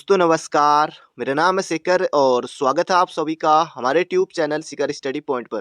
दोस्तों नमस्कार, मेरा नाम है शेखर और स्वागत है आप सभी का हमारे ट्यूब चैनल शिखर स्टडी पॉइंट पर।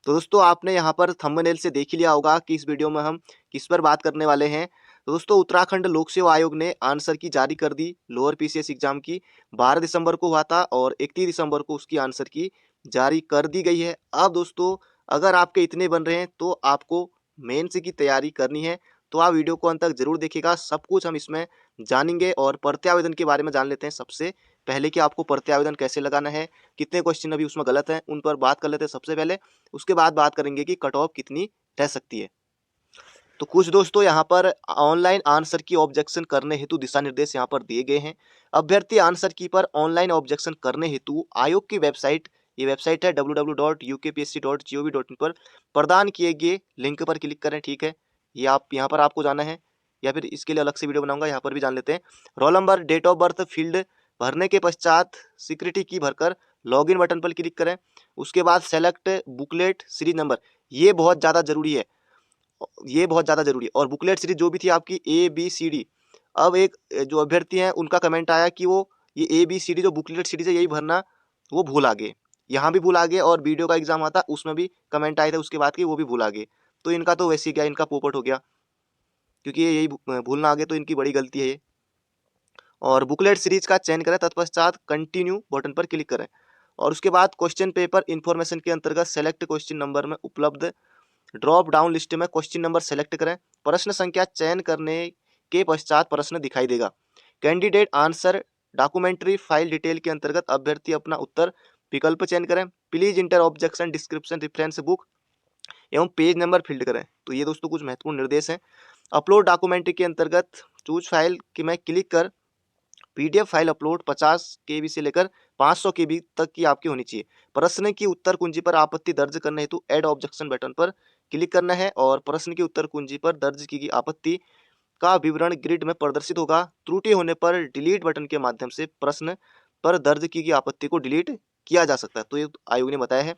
तो दोस्तों आपने यहाँ पर थंबनेल से देख ही लिया होगा कि इस वीडियो में हम किस पर बात करने वाले हैं। तो दोस्तों उत्तराखंड लोक सेवा आयोग ने आंसर की जारी कर दी। लोअर पीसीएस एग्जाम की 12 दिसंबर को हुआ था और 31 दिसंबर को उसकी आंसर की जारी कर दी गई है। अब दोस्तों अगर आपके इतने बन रहे हैं तो आपको मेंस की तैयारी करनी है। तो आप वीडियो को अंत तक जरूर देखिएगा, सब कुछ हम इसमें जानेंगे और प्रत्यावेदन के बारे में जान लेते हैं। सबसे पहले कि आपको प्रत्यावेदन कैसे लगाना है, कितने क्वेश्चन अभी उसमें गलत हैं, उन पर बात कर लेते हैं सबसे पहले। उसके बाद बात करेंगे कि कट ऑफ कितनी रह सकती है। तो कुछ दोस्तों यहाँ पर ऑनलाइन आंसर की ऑब्जेक्शन करने हेतु दिशा निर्देश यहाँ पर दिए गए हैं। अभ्यर्थी आंसर की पर ऑनलाइन ऑब्जेक्शन करने हेतु आयोग की वेबसाइट, ये वेबसाइट है www.ukpsc.gov.in पर प्रदान किए गए लिंक पर क्लिक करें। ठीक है, ये आप यहाँ पर आपको जाना है या फिर इसके लिए अलग से वीडियो बनाऊंगा, यहाँ पर भी जान लेते हैं। Roll number, date of birth field भरने के पश्चात सिक्योरिटी की भरकर लॉगिन बटन पर क्लिक करें। उसके बाद सेलेक्ट बुकलेट सीरीज नंबर, ये बहुत ज़्यादा जरूरी है, ये बहुत ज़्यादा जरूरी है। और बुकलेट सीरीज जो भी थी आपकी ABCD, अब एक जो अभ्यर्थी हैं उनका कमेंट आया कि वो ये ABCD जो बुकलेट सीरीज है यही भरना, वो भूल आ गए। यहाँ भी भूल आ गए और वीडियो का एग्जाम आता उसमें भी कमेंट आए थे उसके बाद की, वो भी भूल आ गए। तो इनका तो वैसे ही क्या, इनका पोपट हो गया, क्योंकि ये यही भूलना आ गए, तो इनकी बड़ी गलती है ये। और बुकलेट सीरीज का चयन करें, तत्पश्चात कंटिन्यू बटन पर क्लिक करें और उसके बाद क्वेश्चन पेपर इन्फॉर्मेशन के अंतर्गत सेलेक्ट क्वेश्चन नंबर में उपलब्ध ड्रॉप डाउन लिस्ट में क्वेश्चन नंबर सेलेक्ट करें। प्रश्न संख्या चयन करने के पश्चात प्रश्न दिखाई देगा। Candidate answer documentary file detail के अंतर्गत अभ्यर्थी अपना उत्तर विकल्प चयन करें। Please inter objection description reference book एवं पेज नंबर फील्ड करें। तो ये दोस्तों कुछ महत्वपूर्ण निर्देश हैं। अपलोड डॉक्यूमेंट्री के अंतर्गत चूज फाइल की में क्लिक कर PDF फाइल अपलोड 50 KB से लेकर 500 KB तक की आपकी होनी चाहिए। प्रश्न की उत्तर कुंजी पर आपत्ति दर्ज करने हेतु ऐड ऑब्जेक्शन बटन पर क्लिक करना है और प्रश्न की उत्तर कुंजी पर दर्ज की गई आपत्ति का विवरण ग्रिड में प्रदर्शित होगा। त्रुटि होने पर डिलीट बटन के माध्यम से प्रश्न पर दर्ज की गई आपत्ति को डिलीट किया जा सकता है। तो ये आयोग ने बताया है।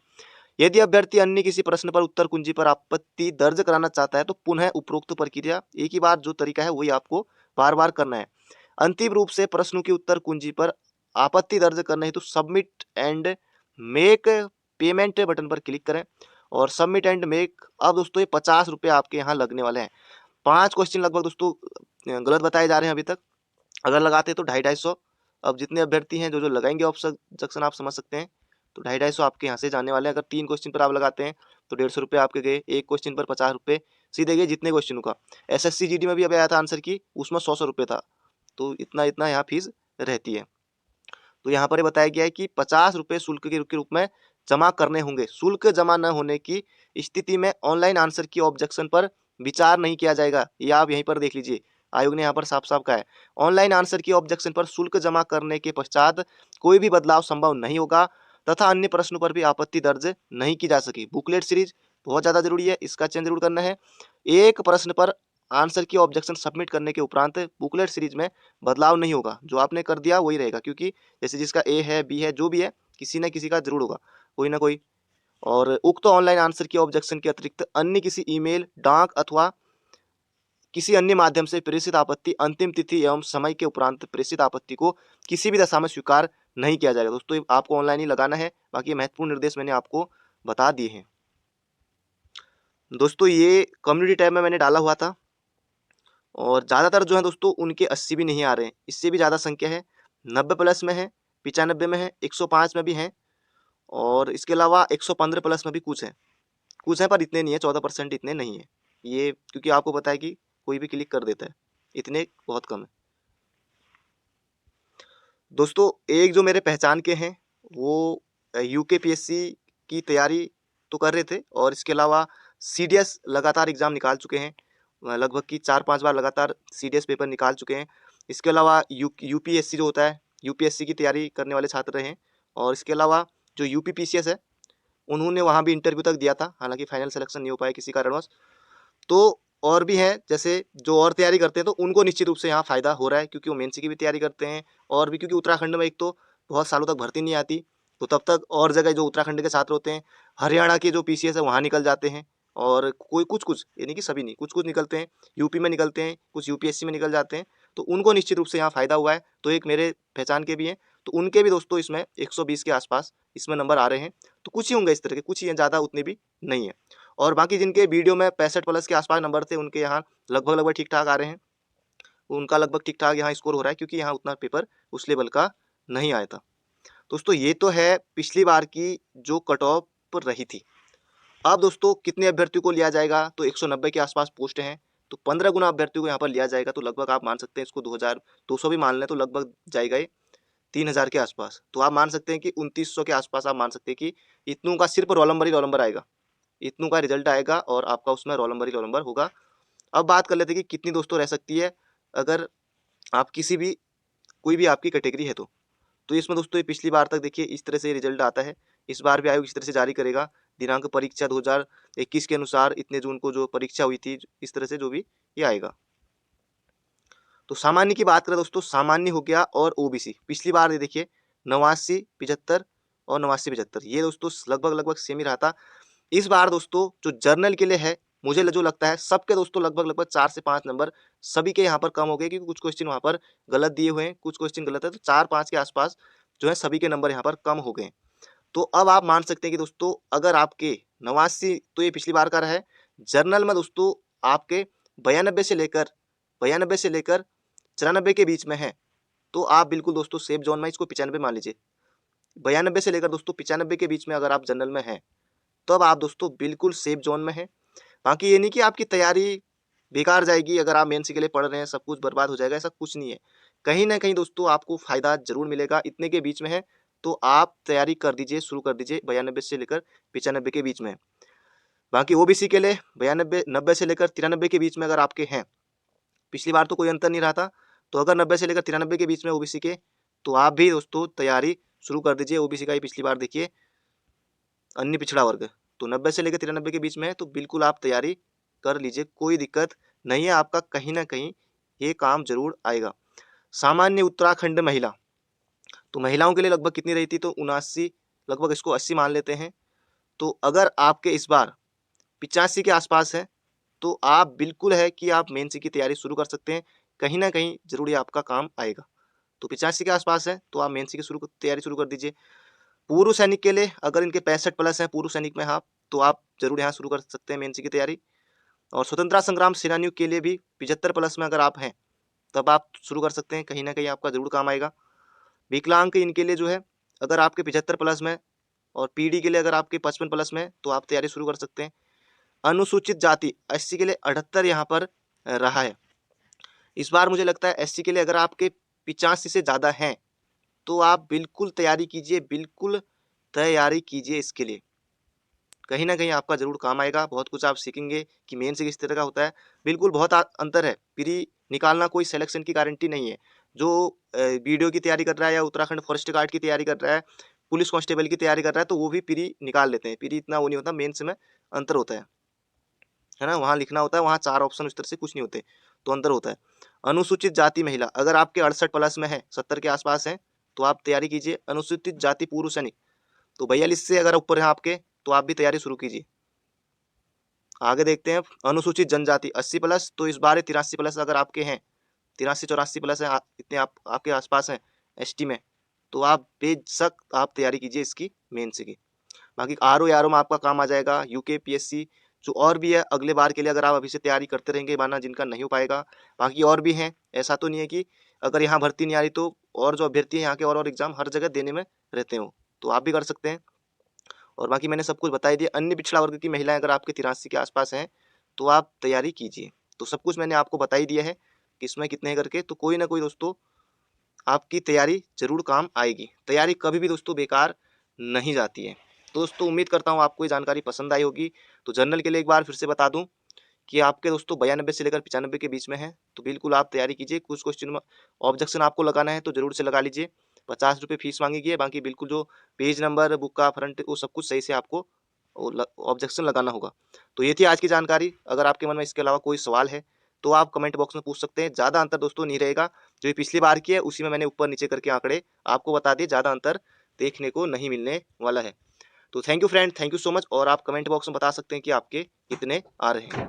यदि अभ्यर्थी अन्य किसी प्रश्न पर उत्तर कुंजी पर आपत्ति दर्ज कराना चाहता है तो पुनः उपरोक्त प्रक्रिया एक ही बार जो तरीका है वही आपको बार बार करना है। अंतिम रूप से प्रश्नों की उत्तर कुंजी पर आपत्ति दर्ज करने हेतु submit and make payment button पर क्लिक करें और सबमिट एंड मेक। अब दोस्तों ये 50 रुपये आपके यहाँ लगने वाले हैं। 5 क्वेश्चन लगभग दोस्तों गलत बताए जा रहे हैं अभी तक, अगर लगाते तो 250-250। अब जितने अभ्यर्थी हैं जो जो लगाएंगे ऑब्जेक्शन आप समझ सकते हैं, तो 250-250 आपके यहाँ से जाने वाले हैं। अगर 3 क्वेश्चन पर आप लगाते हैं तो 150 रुपये आपके गए, एक क्वेश्चन पर 50 रुपये सीधे गए जितने क्वेश्चनों का। SSC GD में भी अभी आया था आंसर की, उसमें 100 रुपये था। तो इतना इतना यहाँ फीस रहती है। तो यहाँ पर ये बताया गया है कि 50 रुपये शुल्क के रूप में जमा करने होंगे। शुल्क जमा न होने की स्थिति में ऑनलाइन आंसर की ऑब्जेक्शन पर विचार नहीं किया जाएगा। ये आप यहीं पर देख लीजिए, आयोग ने यहाँ पर साफ साफ कहा है ऑनलाइन आंसर की ऑब्जेक्शन पर शुल्क जमा करने के पश्चात कोई भी बदलाव संभव नहीं होगा तथा अन्य प्रश्नों पर भी आपत्ति दर्ज नहीं की जा सकी। बुकलेट सीरीज बहुत ज्यादा जरूरी है, इसका चयन जरूर करना है। एक प्रश्न पर आंसर की ऑब्जेक्शन सबमिट करने के उपरांत बुकलेट सीरीज में बदलाव नहीं होगा, जो आपने कर दिया वही रहेगा, क्योंकि जैसे जिसका A है B है जो भी है किसी न किसी का जरूर होगा, कोई ना कोई। और उक्त ऑनलाइन आंसर की ऑब्जेक्शन के अतिरिक्त अन्य किसी ईमेल, डाक अथवा किसी अन्य माध्यम से प्रेषित आपत्ति अंतिम तिथि एवं समय के उपरांत प्रेषित आपत्ति को किसी भी दशा में स्वीकार नहीं किया जाएगा। दोस्तों ये आपको ऑनलाइन ही लगाना है, बाकी महत्वपूर्ण निर्देश मैंने आपको बता दिए हैं। दोस्तों ये कम्युनिटी टैब में मैंने डाला हुआ था और ज़्यादातर जो है दोस्तों उनके 80 भी नहीं आ रहे हैं, इससे भी ज़्यादा संख्या है। 90+ में है, 95 में है, 105 में भी हैं और इसके अलावा 115+ में भी कुछ है पर इतने नहीं है, 14% इतने नहीं है ये, क्योंकि आपको पता है कि कोई भी क्लिक कर देता है, इतने बहुत कम है। दोस्तों एक जो मेरे पहचान के हैं वो UKPSC की तैयारी तो कर रहे थे और इसके अलावा CDS लगातार एग्ज़ाम निकाल चुके हैं, लगभग की 4-5 बार लगातार CDS पेपर निकाल चुके हैं। इसके अलावा UPSC जो होता है, UPSC की तैयारी करने वाले छात्र रहे हैं। और इसके अलावा जो UPPCS है उन्होंने वहाँ भी इंटरव्यू तक दिया था, हालांकि फाइनल सिलेक्शन नहीं हो पाया किसी कारणवश। तो और भी हैं जैसे जो और तैयारी करते हैं तो उनको निश्चित रूप से यहाँ फ़ायदा हो रहा है, क्योंकि वो मेंस की भी तैयारी करते हैं और भी क्योंकि उत्तराखंड में एक तो बहुत सालों तक भर्ती नहीं आती, तो तब तक और जगह जो उत्तराखंड के छात्र होते हैं, हरियाणा के जो PCS है वहाँ निकल जाते हैं और कोई कुछ यानी कि सभी नहीं, कुछ निकलते हैं, यूपी में निकलते हैं, कुछ UPSC में निकल जाते हैं। तो उनको निश्चित रूप से यहाँ फ़ायदा हुआ है। तो एक मेरे पहचान के भी हैं, तो उनके भी दोस्तों इसमें 120 के आसपास इसमें नंबर आ रहे हैं। तो कुछ ही होंगे इस तरह के, कुछ ही हैं, ज़्यादा उतने भी नहीं है। और बाकी जिनके वीडियो में 65 प्लस के आसपास नंबर थे, उनके यहाँ लगभग ठीक-ठाक आ रहे हैं। उनका लगभग ठीक-ठाक यहाँ स्कोर हो रहा है, क्योंकि यहाँ उतना पेपर उस लेवल का नहीं आया था। दोस्तों ये तो है पिछली बार की जो कट ऑफ रही थी। अब दोस्तों कितने अभ्यर्थियों को लिया जाएगा, तो 190 के आसपास पोस्ट हैं, तो 15 गुना अभ्यर्थियों को यहाँ पर लिया जाएगा। तो लगभग आप मान सकते हैं इसको 2200 भी मान लें तो लगभग जाएगा ये 3000 के आसपास। तो आप मान सकते हैं कि 2900 के आसपास आप मान सकते हैं कि इतनों का सिर्फ रोल नंबर ही रोल नंबर आएगा, इतनों का रिजल्ट आएगा और आपका उसमें रोल नंबर ही रोल नंबर होगा। अब बात कर लेते हैं कि कितनी दोस्तों रह सकती है अगर आप किसी भी कोई भी आपकी कैटेगरी है तो इसमें दोस्तों ये पिछली बार तक देखिए इस तरह से रिजल्ट आता है। इस बार भी आयोग इस तरह से जारी करेगा। दिनांक परीक्षा 2021 के अनुसार इतने जून को जो परीक्षा हुई थी, इस तरह से जो भी ये आएगा। तो सामान्य की बात करें दोस्तों, सामान्य हो गया और ओबीसी पिछली बार ये देखिए 89, 75 और 89, 75 ये दोस्तों लगभग सेम ही रहा था। इस बार दोस्तों जो जर्नल के लिए है, मुझे जो लगता है सबके दोस्तों लगभग 4 से 5 नंबर सभी के यहाँ पर कम हो गए, क्योंकि कुछ क्वेश्चन वहाँ पर गलत दिए हुए हैं, कुछ क्वेश्चन गलत है, तो 4-5 के आसपास जो है सभी के नंबर यहाँ पर कम हो गए। तो अब आप मान सकते हैं कि दोस्तों अगर आपके 89 तो ये पिछली बार का रहा है, जर्नल में दोस्तों आपके 92 से लेकर 94 के बीच में है, तो आप बिल्कुल दोस्तों सेफ जोन में, इसको 95 मान लीजिए। 92 से लेकर दोस्तों 95 के बीच में अगर आप जनरल में हैं, तो अब आप दोस्तों बिल्कुल सेफ जोन में हैं। बाकी ये नहीं कि आपकी तैयारी बेकार जाएगी, अगर आप मेंस के लिए पढ़ रहे हैं सब कुछ बर्बाद हो जाएगा, ऐसा कुछ नहीं है। कहीं ना कहीं दोस्तों आपको फ़ायदा जरूर मिलेगा। इतने के बीच में है तो आप तैयारी कर दीजिए, शुरू कर दीजिए 92 से लेकर 95 के बीच में। बाकी ओबीसी के लिए 90 से लेकर 93 के बीच में अगर आपके हैं, पिछली बार तो कोई अंतर नहीं रहा था, तो अगर 90 से लेकर 93 के बीच में ओबीसी के, तो आप भी दोस्तों तैयारी शुरू कर दीजिए। ओबीसी का ही पिछली बार देखिए अन्य पिछड़ा वर्ग, तो 90 से लेकर 93 के बीच में है, तो बिल्कुल आप तैयारी कर लीजिए, कोई दिक्कत नहीं है। आपका कहीं ना कहीं ये काम जरूर आएगा। सामान्य उत्तराखंड महिला, तो महिलाओं के लिए लगभग कितनी रही थी, तो 79, लगभग इसको 80 मान लेते हैं। तो अगर आपके इस बार 85 के आसपास है, तो आप बिल्कुल है कि आप मेंस की तैयारी शुरू कर सकते हैं, कहीं ना कहीं जरूर ये आपका काम आएगा। तो 85 के आसपास है तो आप मेंस की तैयारी शुरू कर दीजिए। पूर्व सैनिक के लिए अगर इनके 65 प्लस है पूर्व सैनिक में, हाँ, तो आप जरूर यहाँ शुरू कर सकते हैं मेंस की तैयारी। और स्वतंत्रता संग्राम सेनानियों के लिए भी 75 प्लस में अगर आप हैं, तब आप शुरू कर सकते हैं, कहीं ना कहीं आपका जरूर काम आएगा। विकलांग इनके लिए जो है, अगर आपके 75 प्लस में, और पीडी के लिए अगर आपके 55 प्लस में, तो आप तैयारी शुरू कर सकते हैं। अनुसूचित जाति एससी के लिए 78 यहाँ पर रहा है। इस बार मुझे लगता है एससी के लिए अगर आपके 85 से ज़्यादा हैं, तो आप बिल्कुल तैयारी कीजिए, बिल्कुल तैयारी कीजिए इसके लिए, कहीं ना कहीं आपका जरूर काम आएगा। बहुत कुछ आप सीखेंगे कि मेन से किस तरह का होता है, बिल्कुल बहुत अंतर है। प्री निकालना कोई सिलेक्शन की गारंटी नहीं है। जो वीडियो की तैयारी कर रहा है या उत्तराखंड फॉरेस्ट गार्ड की तैयारी कर रहा है, पुलिस कांस्टेबल की तैयारी कर रहा है, तो वो भी प्री निकाल लेते हैं। प्री इतना वो नहीं होता, मेंस में अंतर होता है ना, वहाँ लिखना होता है, वहाँ 4 ऑप्शन उस तरह से कुछ नहीं होते, तो अंतर होता है। अनुसूचित जाति महिला अगर आपके 68 प्लस में है, 70 के आसपास है, तो आप तैयारी कीजिए। अनुसूचित जाति पूर्व सैनिक, तो 42 से अगर ऊपर है आपके, तो आप भी तैयारी शुरू कीजिए। आगे देखते हैं अनुसूचित जनजाति 80 प्लस, तो इस बार 83 प्लस अगर आपके हैं, 83-84 प्लस है, इतने आपके आसपास हैं एसटी में, तो आप बेशक आप तैयारी कीजिए इसकी मेंस की। बाकी आर ओ में आपका काम आ जाएगा। यूके पीएससी जो और भी है, अगले बार के लिए अगर आप अभी से तैयारी करते रहेंगे, माना जिनका नहीं हो पाएगा, बाकी और भी हैं। ऐसा तो नहीं है कि अगर यहाँ भर्ती नहीं आ रही तो और जो अभ्यर्थी हैं यहाँ के और एग्जाम हर जगह देने में रहते हो, तो आप भी कर सकते हैं। और बाकी मैंने सब कुछ बता ही दिया। अन्य पिछड़ा वर्ग की महिलाएं अगर आपके 83 के आसपास हैं, तो आप तैयारी कीजिए। तो सब कुछ मैंने आपको बता ही दिया है कि इसमें कितने हैं करके, तो कोई ना कोई दोस्तों आपकी तैयारी जरूर काम आएगी। तैयारी कभी भी दोस्तों बेकार नहीं जाती है। तो दोस्तों उम्मीद करता हूँ आपको ये जानकारी पसंद आई होगी। तो जनरल के लिए एक बार फिर से बता दूं कि आपके दोस्तों 92 से लेकर 95 के बीच में है, तो बिल्कुल आप तैयारी कीजिए। कुछ क्वेश्चन में ऑब्जेक्शन आपको लगाना है तो जरूर से लगा लीजिए। 50 रुपये फीस मांगी गई है, बाकी बिल्कुल जो पेज नंबर बुक का फ्रंट वो सब कुछ सही से आपको ऑब्जेक्शन लगाना होगा। तो ये थी आज की जानकारी। अगर आपके मन में इसके अलावा कोई सवाल है तो आप कमेंट बॉक्स में पूछ सकते हैं। ज़्यादा अंतर दोस्तों नहीं रहेगा, जो ये पिछली बार की है उसी में मैंने ऊपर नीचे करके आंकड़े आपको बता दिए, ज़्यादा अंतर देखने को नहीं मिलने वाला है। तो thank you friend, thank you so much. और आप कमेंट बॉक्स में बता सकते हैं कि आपके कितने आ रहे हैं।